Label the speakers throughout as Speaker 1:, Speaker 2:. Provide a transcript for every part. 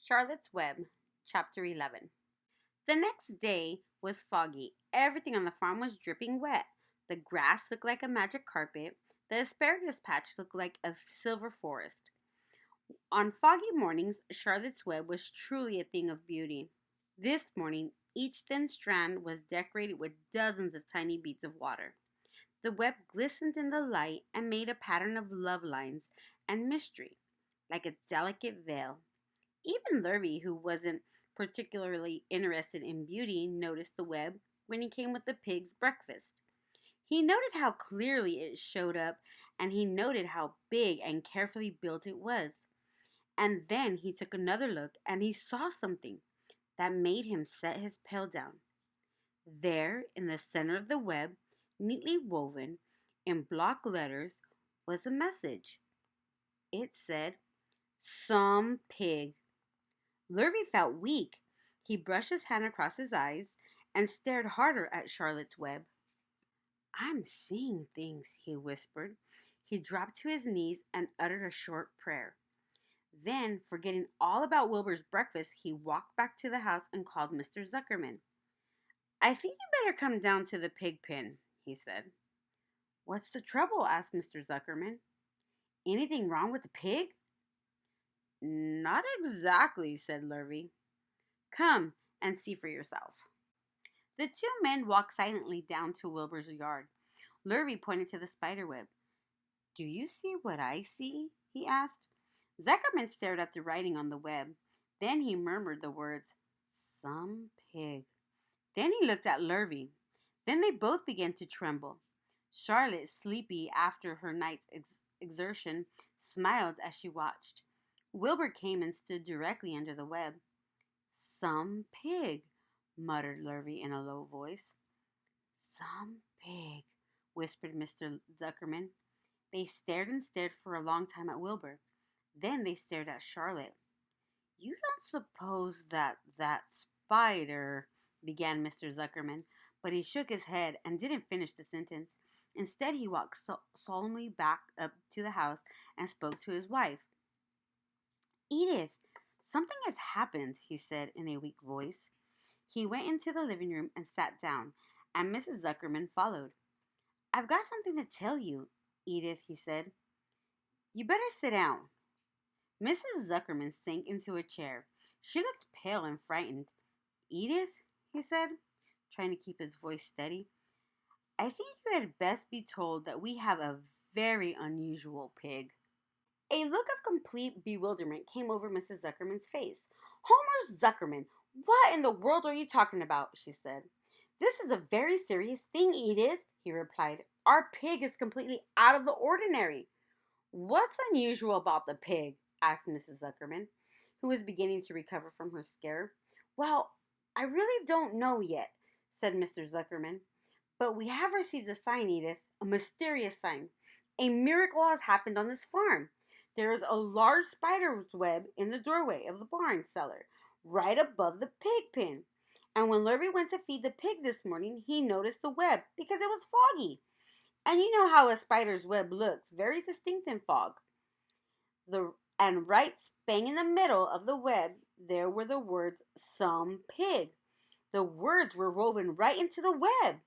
Speaker 1: Charlotte's Web, Chapter 11. The next day was foggy. Everything on the farm was dripping wet. The grass looked like a magic carpet. The asparagus patch looked like a silver forest. On foggy mornings, Charlotte's Web was truly a thing of beauty. This morning, each thin strand was decorated with dozens of tiny beads of water. The web glistened in the light and made a pattern of love lines and mystery, like a delicate veil. Even Lurvy, who wasn't particularly interested in beauty, noticed the web when he came with the pig's breakfast. He noted how clearly it showed up, and he noted how big and carefully built it was. And then he took another look and he saw something that made him set his pail down. There, in the center of the web, neatly woven in block letters, was a message. It said, "Some pig." Lurvy felt weak. He brushed his hand across his eyes and stared harder at Charlotte's Web. "I'm seeing things," he whispered. He dropped to his knees and uttered a short prayer. Then, forgetting all about Wilbur's breakfast, he walked back to the house and called Mr. Zuckerman. "I think you better come down to the pig pen," he said. "What's the trouble?" asked Mr. Zuckerman. "Anything wrong with the pig?" "Not exactly," said Lurvy. "Come and see for yourself." The two men walked silently down to Wilbur's yard. Lurvy pointed to the spider web. "Do you see what I see?" he asked. Zuckerman stared at the writing on the web. Then he murmured the words, "Some pig." Then he looked at Lurvy. Then they both began to tremble. Charlotte, sleepy after her night's exertion, smiled as she watched. Wilbur came and stood directly under the web. "Some pig," muttered Lurvy in a low voice. "Some pig," whispered Mr. Zuckerman. They stared and stared for a long time at Wilbur. Then they stared at Charlotte. "You don't suppose that spider," began Mr. Zuckerman, but he shook his head and didn't finish the sentence. Instead, he walked solemnly back up to the house and spoke to his wife. "Edith, something has happened," he said in a weak voice. He went into the living room and sat down, and Mrs. Zuckerman followed. "I've got something to tell you, Edith," he said. "You better sit down." Mrs. Zuckerman sank into a chair. She looked pale and frightened. "Edith," he said, trying to keep his voice steady, "I think you had best be told that we have a very unusual pig." A look of complete bewilderment came over Mrs. Zuckerman's face. "Homer Zuckerman, what in the world are you talking about?" she said. "This is a very serious thing, Edith," he replied. "Our pig is completely out of the ordinary." "What's unusual about the pig?" asked Mrs. Zuckerman, who was beginning to recover from her scare. "Well, I really don't know yet," said Mr. Zuckerman. "But we have received a sign, Edith, a mysterious sign. A miracle has happened on this farm. There is a large spider's web in the doorway of the barn cellar, right above the pig pen. And when Lurvy went to feed the pig this morning, he noticed the web because it was foggy. And you know how a spider's web looks, very distinct in fog. And right spang in the middle of the web, there were the words, 'Some pig.' The words were woven right into the web.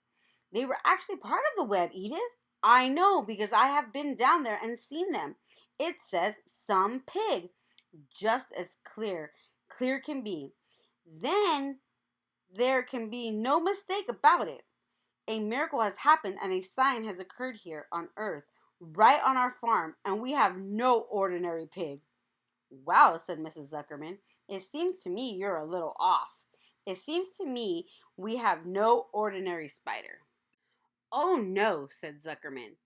Speaker 1: They were actually part of the web, Edith. I know because I have been down there and seen them. It says 'Some pig,' just as clear can be. Then there can be no mistake about it. A miracle has happened and a sign has occurred here on earth, right on our farm, and we have no ordinary pig." "Wow," said Mrs. Zuckerman. "It seems to me you're a little off. It seems to me we have no ordinary spider." "Oh, no," said Zuckerman.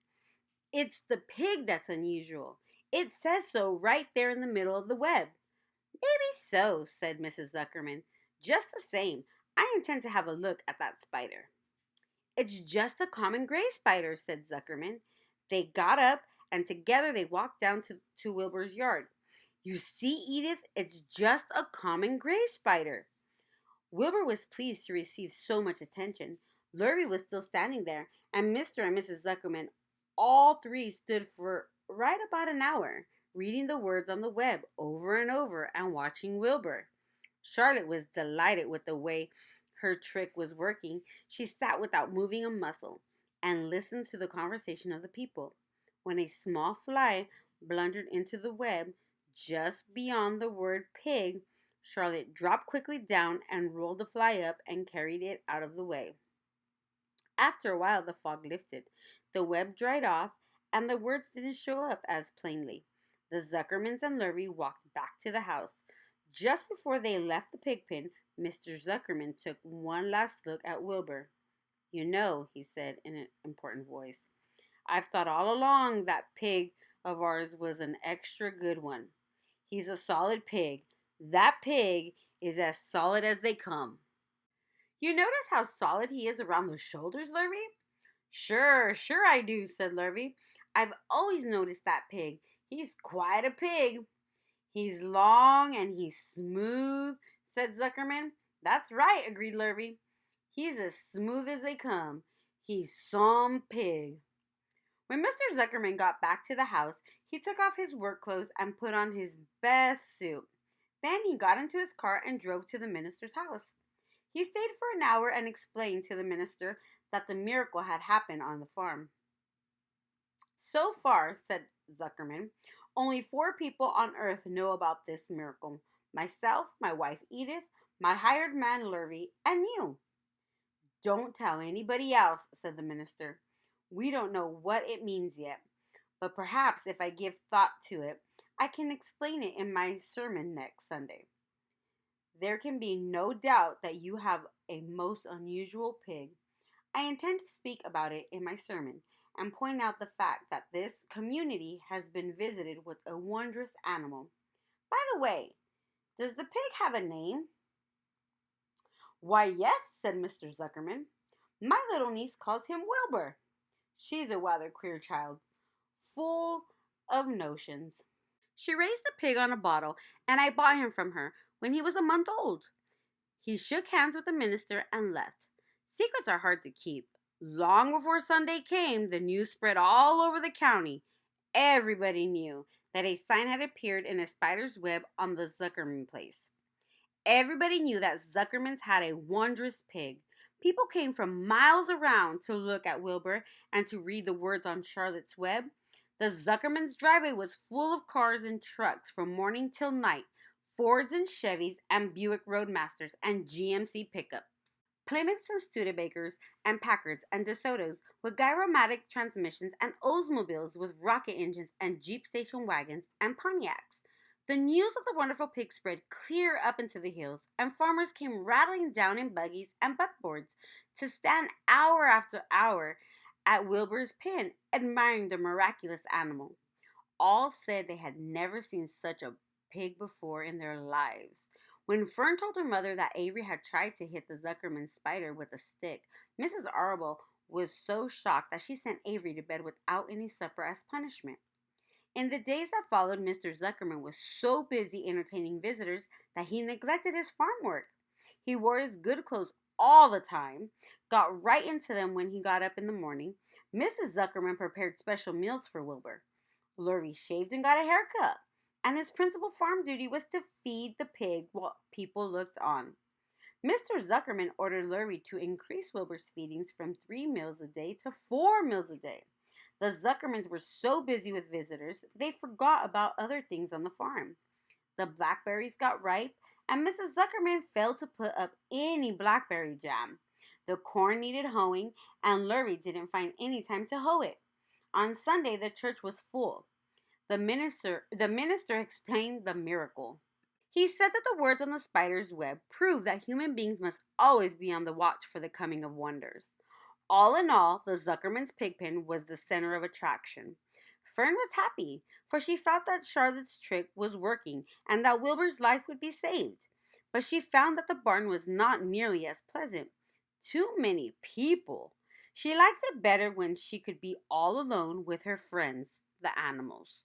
Speaker 1: "It's the pig that's unusual. It says so right there in the middle of the web." "Maybe so," said Mrs. Zuckerman. "Just the same, I intend to have a look at that spider." "It's just a common gray spider," said Zuckerman. They got up and together they walked down to Wilbur's yard. "You see, Edith, it's just a common gray spider." Wilbur was pleased to receive so much attention. Lurvy was still standing there, and Mr. and Mrs. Zuckerman all three stood for right about an hour, reading the words on the web over and over and watching Wilbur. Charlotte was delighted with the way her trick was working. She sat without moving a muscle and listened to the conversation of the people. When a small fly blundered into the web just beyond the word pig, Charlotte dropped quickly down and rolled the fly up and carried it out of the way. After a while, the fog lifted, the web dried off, and the words didn't show up as plainly. The Zuckermans and Lurvy walked back to the house. Just before they left the pig pen, Mr. Zuckerman took one last look at Wilbur. You know, he said in an important voice, I've thought all along that pig of ours was an extra good one. He's a solid pig. That pig is as solid as they come. You notice how solid he is around the shoulders, Lurvy? Sure I do, said Lurvy. I've always noticed that pig. He's quite a pig. He's long and he's smooth, said Zuckerman. That's right, agreed Lurvy. He's as smooth as they come. He's some pig. When Mr. Zuckerman got back to the house, he took off his work clothes and put on his best suit. Then he got into his car and drove to the minister's house. He stayed for an hour and explained to the minister that the miracle had happened on the farm. So far, said Zuckerman, only 4 people on earth know about this miracle. Myself, my wife Edith, my hired man Lurvy, and you. Don't tell anybody else, said the minister. We don't know what it means yet, but perhaps if I give thought to it, I can explain it in my sermon next Sunday. There can be no doubt that you have a most unusual pig. I intend to speak about it in my sermon and point out the fact that this community has been visited with a wondrous animal. By the way, does the pig have a name? Why, yes, said Mr. Zuckerman. My little niece calls him Wilbur. She's a rather queer child, full of notions. She raised the pig on a bottle, and I bought him from her when he was a month old. He shook hands with the minister and left. Secrets are hard to keep. Long before Sunday came, the news spread all over the county. Everybody knew that a sign had appeared in a spider's web on the Zuckerman place. Everybody knew that Zuckerman's had a wondrous pig. People came from miles around to look at Wilbur and to read the words on Charlotte's web. The Zuckerman's driveway was full of cars and trucks from morning till night, Fords and Chevys and Buick Roadmasters and GMC pickups, Plymouths and Studebakers and Packards and DeSotos with gyromatic transmissions and Oldsmobiles with rocket engines and Jeep station wagons and Pontiacs. The news of the wonderful pig spread clear up into the hills, and farmers came rattling down in buggies and buckboards to stand hour after hour at Wilbur's pen, admiring the miraculous animal. All said they had never seen such a pig before in their lives. When Fern told her mother that Avery had tried to hit the Zuckerman spider with a stick, Mrs. Arble was so shocked that she sent Avery to bed without any supper as punishment. In the days that followed, Mr. Zuckerman was so busy entertaining visitors that he neglected his farm work. He wore his good clothes all the time, got right into them when he got up in the morning. Mrs. Zuckerman prepared special meals for Wilbur. Lurvy shaved and got a haircut, and his principal farm duty was to feed the pig while people looked on. Mr. Zuckerman ordered Lurvy to increase Wilbur's feedings from 3 meals a day to 4 meals a day. The Zuckermans were so busy with visitors, they forgot about other things on the farm. The blackberries got ripe, and Mrs. Zuckerman failed to put up any blackberry jam. The corn needed hoeing, and Lurvy didn't find any time to hoe it. On Sunday, the church was full. The minister explained the miracle. He said that the words on the spider's web proved that human beings must always be on the watch for the coming of wonders. All in all, the Zuckerman's pig pen was the center of attraction. Fern was happy, for she felt that Charlotte's trick was working and that Wilbur's life would be saved. But she found that the barn was not nearly as pleasant. Too many people. She liked it better when she could be all alone with her friends, the animals.